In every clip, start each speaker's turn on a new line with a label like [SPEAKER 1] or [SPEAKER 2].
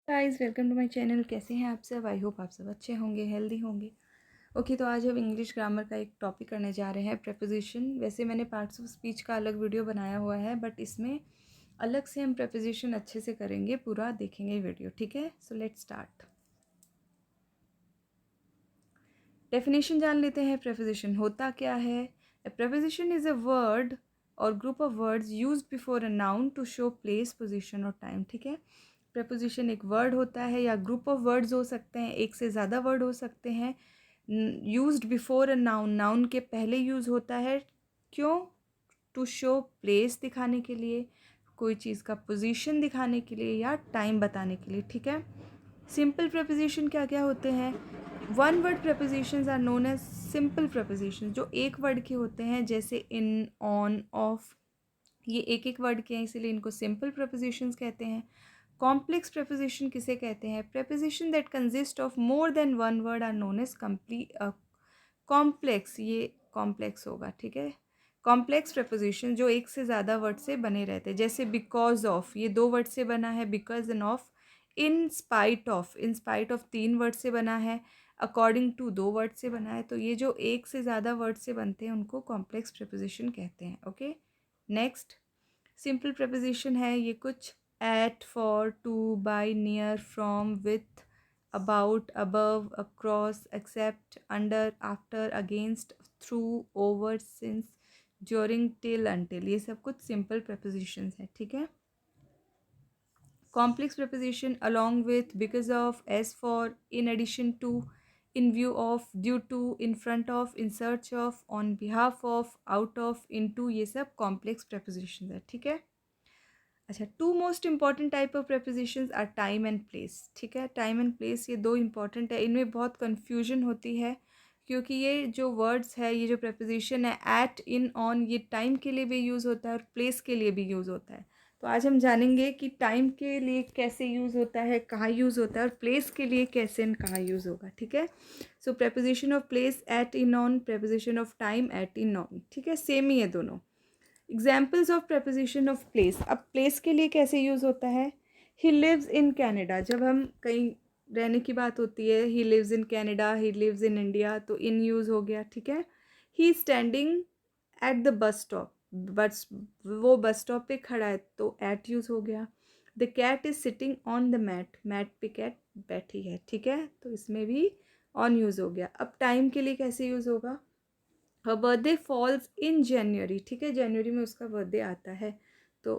[SPEAKER 1] Guys welcome to my channel. कैसे हैं आप सब? आई होप आप सब अच्छे होंगे, हेल्दी होंगे। ओके, तो आज हम इंग्लिश ग्रामर का एक टॉपिक करने जा रहे हैं, प्रेपोजिशन। वैसे मैंने पार्ट्स ऑफ स्पीच का अलग वीडियो बनाया हुआ है, बट इसमें अलग से हम प्रेपोजिशन अच्छे से करेंगे, पूरा देखेंगे वीडियो, ठीक है। So let's start. डेफिनेशन जान लेते हैं। प्रेपोजिशन होता क्या है? A preposition is a word or group of words used before a noun to show place, position or time, ठीक है। प्रेपोजिशन एक वर्ड होता है या ग्रुप ऑफ वर्ड्स हो सकते हैं, एक से ज़्यादा वर्ड हो सकते हैं। Used before a noun, noun के पहले यूज़ होता है। क्यों? टू शो प्लेस दिखाने के लिए, कोई चीज़ का पोजीशन दिखाने के लिए या टाइम बताने के लिए, ठीक है। सिंपल प्रपोजिशन क्या क्या होते हैं? One word prepositions are known as simple preposition, जो एक वर्ड के होते हैं, जैसे इन, ऑन, ऑफ। ये एक एक वर्ड के हैं, इसीलिए इनको सिंपल प्रपोजिशंस कहते हैं। कॉम्प्लेक्स प्रपोजिशन किसे कहते हैं? Preposition that consist of more than one word are known as complete complex. ये कॉम्प्लेक्स होगा, ठीक है। कॉम्प्लेक्स प्रपोजिशन जो एक से ज़्यादा वर्ड से बने रहते हैं, जैसे बिकॉज ऑफ, ये दो वर्ड से बना है, because end of. In spite of, in spite of तीन वर्ड से बना है, अकॉर्डिंग टू दो वर्ड से बना है। तो ये जो एक से ज़्यादा वर्ड से बनते हैं उनको कॉम्प्लेक्स प्रपोजिशन कहते हैं। ओके, नेक्स्ट सिंपल प्रपोजिशन है ये कुछ। At, for, to, by, near, from, with, about, above, across, except, under, after, against, through, over, since, during, till, until, ये सब कुछ सिंपल prepositions है, ठीक है। Complex preposition along with, because of, as for, in addition to, in view of, due to, in front of, in search of, on behalf of, out of, into, ये सब complex prepositions है, ठीक है। अच्छा, two most important type of prepositions are time and place, ठीक है। Time and place ये दो इंपॉर्टेंट है, इनमें बहुत कन्फ्यूजन होती है, क्योंकि ये जो वर्ड्स है, ये जो प्रपोजिशन है, एट, इन, ऑन, ये टाइम के लिए भी यूज़ होता है और प्लेस के लिए भी यूज़ होता है। तो आज हम जानेंगे कि टाइम के लिए कैसे यूज़ होता है, कहाँ यूज़ होता है, और प्लेस के लिए कैसे एंड कहाँ यूज़ होगा, ठीक है। So preposition of place at, in, on, preposition of time at, in, on, ठीक है, सेम ही है दोनों। Examples of preposition of place. अब प्लेस के लिए कैसे यूज़ होता है? ही लिव्स इन कैनेडा, जब हम कहीं रहने की बात होती है, he lives in Canada, he lives in India, तो इन यूज़ हो गया, ठीक है। He standing at the bus stop, बस वो बस स्टॉप पे खड़ा है, तो एट यूज़ हो गया। The cat is sitting on the mat, mat पे कैट बैठी है, ठीक है, तो इसमें भी ऑन यूज़ हो गया। अब टाइम के लिए कैसे यूज़ होगा? हर बर्थडे फॉल्स इन जनवरी, ठीक है, जनवरी में उसका बर्थडे आता है, तो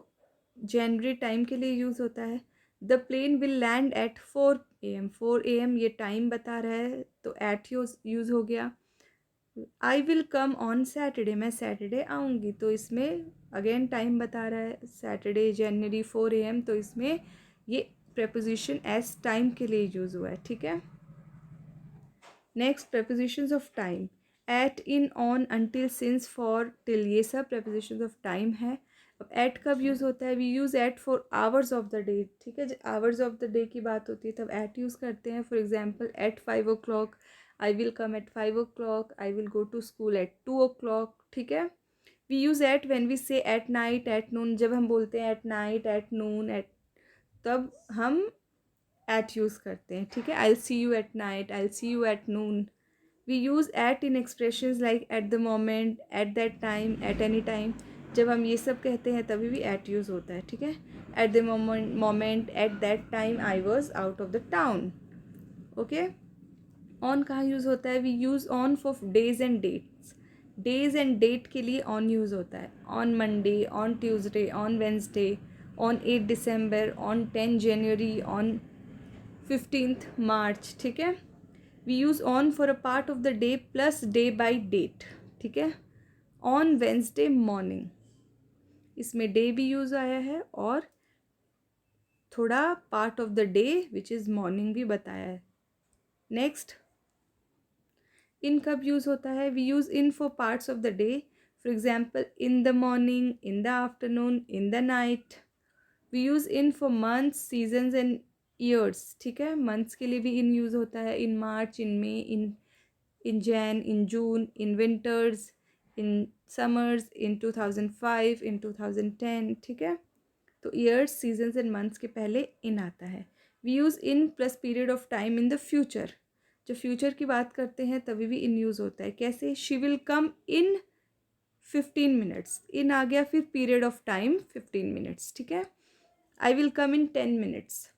[SPEAKER 1] जनवरी टाइम के लिए यूज़ होता है। The plane will land at 4 AM, 4 AM ये टाइम बता रहा है, तो एट यूज़ हो गया। I will come on Saturday, मैं सैटरडे आऊँगी, तो इसमें अगेन टाइम बता रहा है, सैटरडे, जनवरी, 4 AM, तो इसमें ये प्रपोजिशन एज टाइम के लिए यूज़ हुआ है, ठीक है। Next prepositions of time, at, in, on, until, since, for, till, ये सब प्रपोजिशंस ऑफ टाइम है। अब एट कब यूज़ होता है? We use at for hours of the day, ठीक है, जब आवर्स ऑफ द डे की बात होती है तब एट यूज़ करते हैं। For example, at 5 o'clock, I will come at 5 o'clock, I will go to school at 2 o'clock, ठीक है। We use at when we say at night, at noon, जब हम बोलते हैं at night, at noon, at, तब हम at use करते हैं, ठीक है। I see you at night, I see you at noon. We use at in expressions like at the moment, at that time, at any time, जब हम ये सब कहते हैं तभी भी एट यूज़ होता है, ठीक है। At the moment, at that time I was out of the town. Okay, on कहाँ यूज़ होता है? We use on for days and dates, days and date के लिए ऑन यूज़ होता है। On Monday, on Tuesday, on Wednesday, on 8 December, on 10 January, on 15 March, ठीक है। We use on for a part of the day plus day by date, ठीक है। On Wednesday morning, इसमें day भी use आया है और थोड़ा part of the day which is morning भी बताया है। नेक्स्ट, इन कब यूज़ होता है? We use in for parts of the day, for example in the morning, in the afternoon, in the night. We use in for months, seasons and years, ठीक है, months के लिए भी in use होता है, इन मार्च, इन मे, इन जैन, इन जून, in winters, in summers, इन 2005, इन 2010, ठीक है। तो ईयर्स, सीजन्स एंड मंथ्स के पहले इन आता है। We use in plus period of time in the future, जब फ्यूचर की बात करते हैं तभी भी इन यूज़ होता है। कैसे? She will come in 15 minutes, in आ गया, फिर पीरियड ऑफ टाइम 15 मिनट्स, ठीक है। I will come in 10 minutes.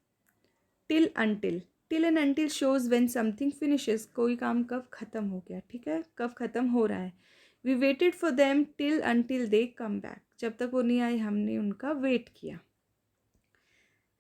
[SPEAKER 1] Till until, till and until shows when something finishes, कोई काम कब ख़त्म हो गया, ठीक है, कब ख़त्म हो रहा है। We waited for them till until they come back, जब तक वो नहीं आए हमने उनका वेट किया।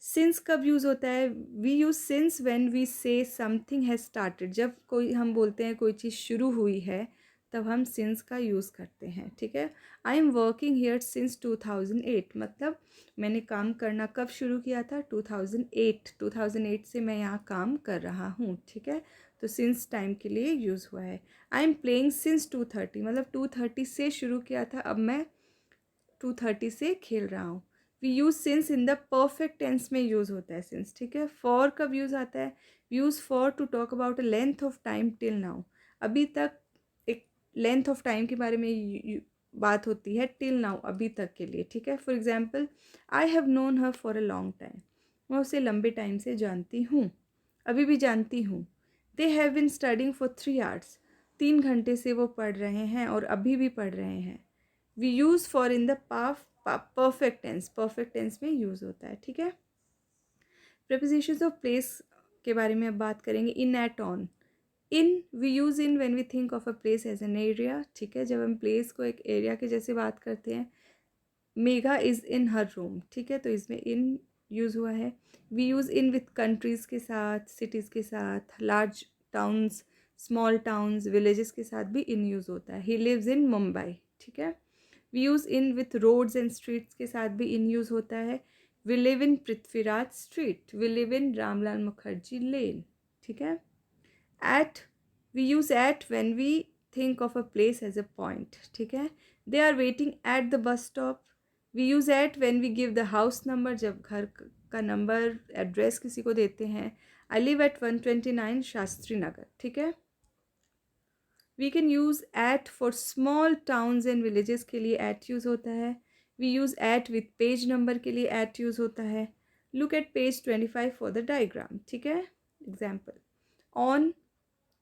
[SPEAKER 1] सिंस कब यूज़ होता है? We use since when we say something has started, जब कोई हम बोलते हैं कोई चीज़ शुरू हुई है तब हम सिंस का यूज़ करते हैं, ठीक है। I am working here since 2008, मतलब मैंने काम करना कब शुरू किया था? 2008 से मैं यहाँ काम कर रहा हूँ, ठीक है। तो सिंस टाइम के लिए यूज़ हुआ है। आई एम प्लेइंग सिंस 2:30, मतलब 2:30 से शुरू किया था, अब मैं 2:30 से खेल रहा हूँ। We use since in the perfect tense में यूज़ होता है सिंस, ठीक है। फॉर कब यूज़ आता है? Use for to talk about a length of time till now, अभी तक एक लेंथ ऑफ टाइम के बारे में बात होती है, टिल नाउ अभी तक के लिए, ठीक है। For example, I have known her for a long time, मैं उसे लंबे टाइम से जानती हूँ, अभी भी जानती हूँ। They have been studying for 3 hours, 3 घंटे से वो पढ़ रहे हैं और अभी भी पढ़ रहे हैं। We use for in the perfect tense, perfect tense में यूज़ होता है, ठीक है। प्रेपोजिशंस ऑफ प्लेस के बारे में अब बात करेंगे। In, at, on. In we use in when we think of a place as an area, ठीक है, जब हम प्लेस को एक एरिया के जैसे बात करते हैं। Megha is in her room, ठीक है, तो इसमें इन यूज़ हुआ है। We use in with countries के साथ, सिटीज़ के साथ, large towns, small towns, villages के साथ भी इन यूज़ होता है। ही लिव्स इन मुंबई, ठीक है। We use in with roads and streets के साथ भी इन यूज़ होता है। We live in Prithviraj street, we live in Ramlal Mukherjee lane, ठीक है। At, we use at when we think of a place as a point, ठीक है। They are waiting at the bus stop. We use at when we give the house number, जब घर का number address किसी को देते हैं। I live at 129 Shastri Nagar, ठीक है। We can use at for small towns and villages के लिए एट यूज़ होता है। We use at with page number के लिए एट यूज़ होता है। Look at page 25 for the diagram, ठीक है। Example, on,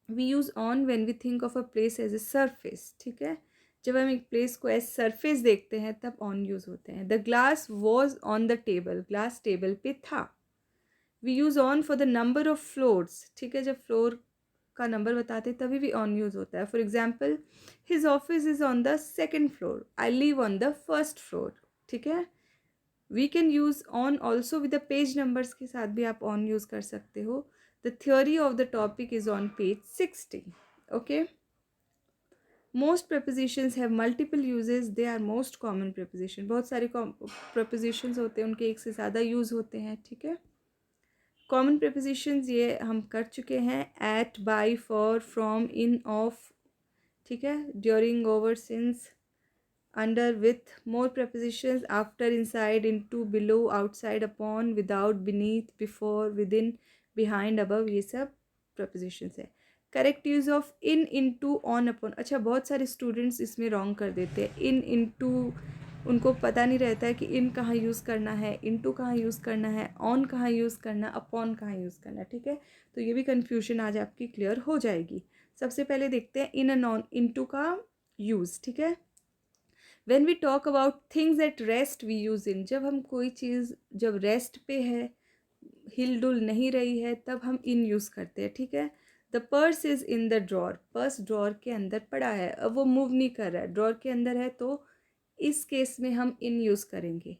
[SPEAKER 1] we use on when we think of a place as a surface, ठीक है, जब हम एक प्लेस को एज सरफेस देखते हैं तब ऑन यूज़ होते हैं। The glass was on the table, glass table पे था। We use on for the number of floors, ठीक है, जब फ्लोर का नंबर बताते तभी भी ऑन यूज़ होता है। For example, his office is on the second floor, I live on the first floor, ठीक है। We can use on also with the page numbers के साथ भी आप ऑन यूज़ कर सकते हो। The theory of the topic is on page 60, okay. Most prepositions have multiple uses, they are most common preposition, बहुत सारे प्रपोजिशंस होते हैं, उनके एक से ज़्यादा यूज़ होते हैं, ठीक है। कॉमन प्रपोजिशंस ये हम कर चुके हैं, at, by, for, from, in, of, ठीक है, during, over, since, under, with. More prepositions, after, inside, into, below, outside, upon, without, beneath, before, within, behind, above, ये सब प्रपोजिशंस है। Correct use of in, into, on, upon. अच्छा, बहुत सारे students इसमें wrong कर देते हैं। इन, इनटू, उनको पता नहीं रहता है कि इन कहाँ यूज़ करना है, इनटू कहाँ यूज़ करना है, ऑन कहाँ यूज़ करना है, अपॉन कहाँ यूज़ करना है, ठीक है। तो ये भी कन्फ्यूजन आज आपकी क्लियर हो जाएगी। सबसे पहले देखते हैं इन एंड ऑन, इनटू का यूज़, ठीक है। When we talk about things at rest we use in, जब हम कोई चीज़ जब रेस्ट पे है, हिल डुल नहीं रही है, तब हम इन यूज़ करते हैं, ठीक है। The purse is in the drawer, purse drawer के अंदर पड़ा है, अब वो मूव नहीं कर रहा है, ड्रॉर के अंदर है, तो इस केस में हम इन यूज़ करेंगे।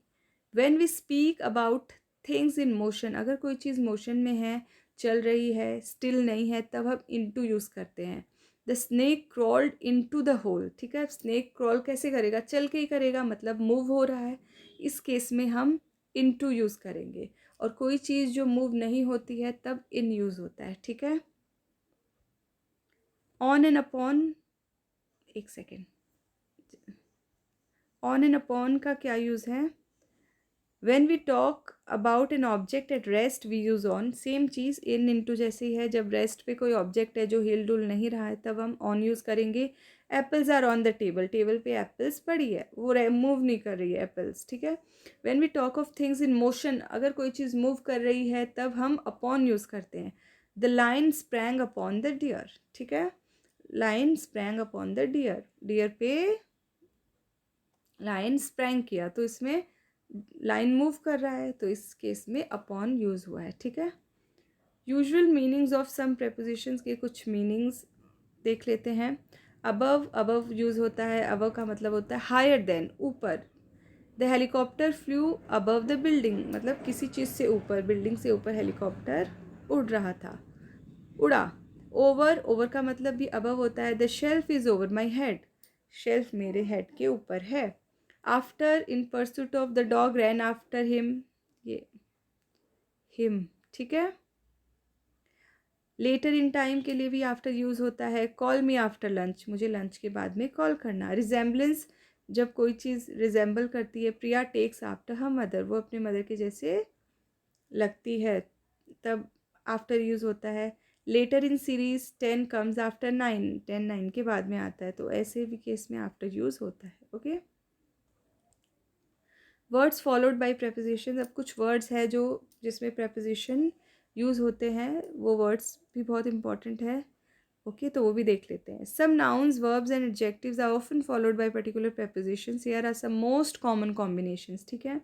[SPEAKER 1] When we speak about things in motion, अगर कोई चीज़ मोशन में है, चल रही है, स्टिल नहीं है, तब हम इनटू यूज़ करते हैं। The snake crawled into the hole, ठीक है, स्नेक क्रॉल कैसे करेगा? चल के ही करेगा, मतलब मूव हो रहा है, इस केस में हम इनटू यूज़ करेंगे। और कोई चीज़ जो मूव नहीं होती है तब इन यूज़ होता है, ठीक है। ऑन एंड अपॉन, एक सेकेंड, ऑन एंड अपॉन का क्या यूज़ है? When we talk about an object at rest we use on, same चीज़ इन इनटू जैसी है, जब रेस्ट पे कोई ऑब्जेक्ट है जो हिल डुल नहीं रहा है तब हम ऑन यूज़ करेंगे। Apples are on the table, table पे एप्पल्स पड़ी है, वो मूव नहीं कर रही है एप्पल्स, ठीक है। When we talk of things in motion, अगर कोई चीज़ मूव कर रही है तब हम अपॉन यूज़ करते हैं। The lion sprang upon the deer, ठीक है, lion sprang upon the deer, deer पे लाइन स्प्रैंग किया, तो इसमें लाइन मूव कर रहा है, तो इस केस में अपॉन यूज़ हुआ है, ठीक है। Usual meanings of some prepositions के कुछ मीनिंग्स देख लेते हैं। अबव, अबव यूज़ होता है, अबव का मतलब होता है हायर देन, ऊपर। The helicopter flu above the building, मतलब किसी चीज़ से ऊपर, बिल्डिंग से ऊपर हेलीकॉप्टर उड़ रहा था, उड़ा। ओवर, ओवर का मतलब भी अबव होता है। The shelf is over my head, shelf मेरे हेड के ऊपर है। After, in pursuit of the dog rain after him, ये हिम, ठीक है। लेटर इन टाइम के लिए भी आफ्टर यूज़ होता है। कॉल मी आफ्टर लंच, मुझे लंच के बाद में कॉल करना। रिजेम्बलेंस, जब कोई चीज़ रिजेंबल करती है। प्रिया टेक्स आफ्टर हर मदर, वो अपने मदर के जैसे लगती है, तब आफ्टर यूज़ होता है। Letter in series 10 comes after 9, 10 9 के बाद में आता है, तो ऐसे भी केस में आफ्टर यूज़ होता है, okay. Words followed by preposition, अब कुछ वर्ड्स है जो जिसमें प्रेपोजिशन यूज़ होते हैं, वो वर्ड्स भी बहुत इंपॉर्टेंट है, ओके, तो वो भी देख लेते हैं। Some nouns, verbs and adjectives are often followed by particular prepositions, here are some most common combinations, ठीक है।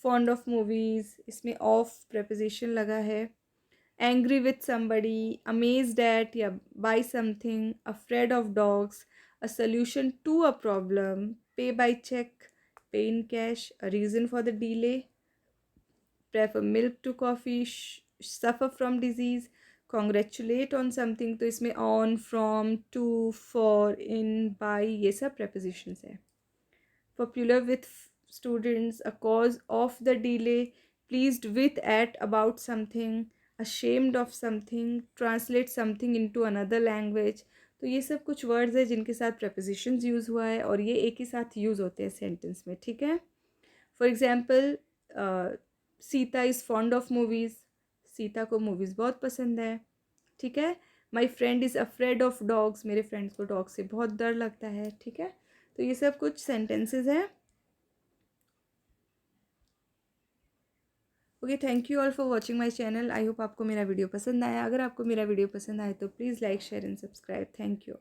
[SPEAKER 1] फॉन्ड ऑफ मूवीज, इसमें ऑफ प्रेपोजिशन लगा है। Angry with somebody, amazed at या by something, afraid of dogs, a solution to a problem, pay by cheque, pay in cash, a reason for the delay, prefer milk to coffee, suffer from disease, congratulate on something, तो इसमें on, from, to, for, in, by, ये सब prepositions है। Popular with students, a cause of the delay, pleased with, at, about something, ashamed of something, translate something into another language, तो ये सब कुछ words है जिनके साथ prepositions यूज़ हुआ है और ये एक ही साथ यूज़ होते हैं सेंटेंस में, ठीक है। For example, Sita is fond of movies, Sita को मूवीज़ बहुत पसंद है, ठीक है। My friend is afraid of dogs, मेरे फ्रेंड्स को डॉग से बहुत डर लगता है, ठीक है। तो ये सब कुछ सेंटेंसेस हैं, okay. Thank you all for watching my channel. I hope आपको मेरा वीडियो पसंद आया। अगर आपको मेरा वीडियो पसंद आए तो please like, share and subscribe. Thank you.